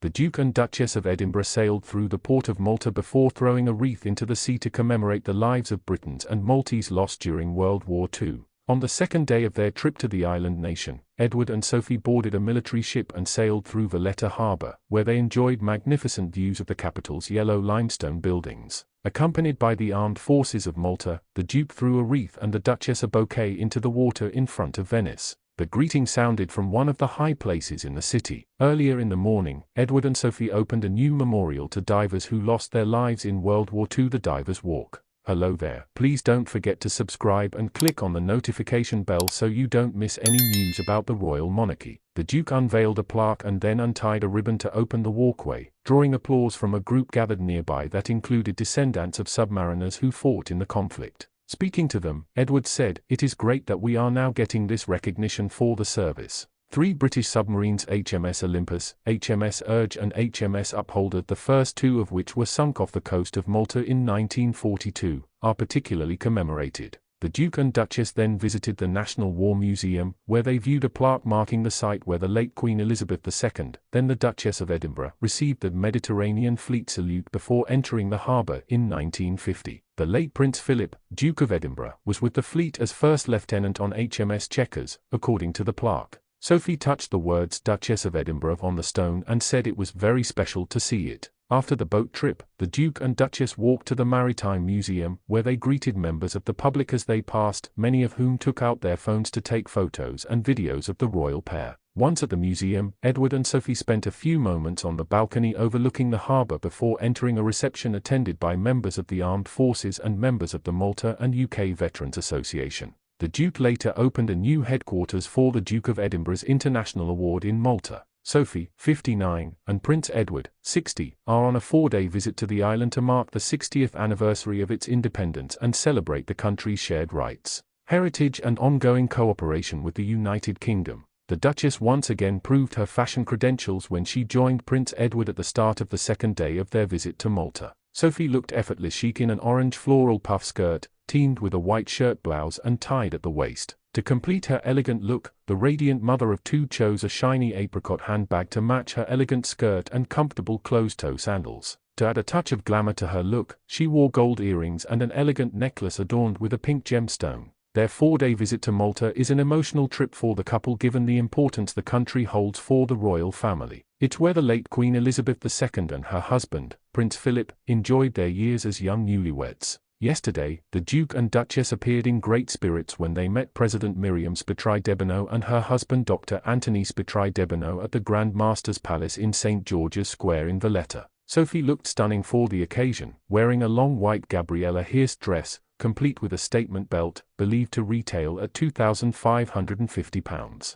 the Duke and Duchess of Edinburgh sailed through the port of Malta before throwing a wreath into the sea to commemorate the lives of Britons and Maltese lost during World War II. On the second day of their trip to the island nation, Edward and Sophie boarded a military ship and sailed through Valletta Harbour, where they enjoyed magnificent views of the capital's yellow limestone buildings. Accompanied by the Armed Forces of Malta, the Duke threw a wreath and the Duchess a bouquet into the water in front of Venice. The greeting sounded from one of the high places in the city. Earlier in the morning, Edward and Sophie opened a new memorial to divers who lost their lives in World War II, the Divers Walk. Hello there. Please don't forget to subscribe and click on the notification bell so you don't miss any news about the royal monarchy. The Duke unveiled a plaque and then untied a ribbon to open the walkway, drawing applause from a group gathered nearby that included descendants of submariners who fought in the conflict. Speaking to them, Edward said, "It is great that we are now getting this recognition for the service." 3 British submarines, HMS Olympus, HMS Urge and HMS Upholder, the first 2 of which were sunk off the coast of Malta in 1942, are particularly commemorated. The Duke and Duchess then visited the National War Museum, where they viewed a plaque marking the site where the late Queen Elizabeth II, then the Duchess of Edinburgh, received the Mediterranean Fleet salute before entering the harbour in 1950. The late Prince Philip, Duke of Edinburgh, was with the fleet as First Lieutenant on HMS Chequers, according to the plaque. Sophie touched the words Duchess of Edinburgh on the stone and said it was very special to see it. After the boat trip, the Duke and Duchess walked to the Maritime Museum, where they greeted members of the public as they passed, many of whom took out their phones to take photos and videos of the royal pair. Once at the museum, Edward and Sophie spent a few moments on the balcony overlooking the harbour before entering a reception attended by members of the Armed Forces and members of the Malta and UK Veterans Association. The Duke later opened a new headquarters for the Duke of Edinburgh's International Award in Malta. Sophie, 59, and Prince Edward, 60, are on a 4-day visit to the island to mark the 60th anniversary of its independence and celebrate the country's shared rights, heritage and ongoing cooperation with the United Kingdom. The Duchess once again proved her fashion credentials when she joined Prince Edward at the start of the second day of their visit to Malta. Sophie looked effortless chic in an orange floral puff skirt, teamed with a white shirt blouse and tied at the waist. To complete her elegant look, the radiant mother of 2 chose a shiny apricot handbag to match her elegant skirt and comfortable closed-toe sandals. To add a touch of glamour to her look, she wore gold earrings and an elegant necklace adorned with a pink gemstone. Their 4-day visit to Malta is an emotional trip for the couple given the importance the country holds for the royal family. It's where the late Queen Elizabeth II and her husband, Prince Philip, enjoyed their years as young newlyweds. Yesterday, the Duke and Duchess appeared in great spirits when they met President Miriam Spitry-Debenot and her husband Dr. Anthony Spitry-Debenot at the Grand Master's Palace in St. George's Square in Valletta. Sophie looked stunning for the occasion, wearing a long white Gabriella Hirst dress, complete with a statement belt, believed to retail at £2,550.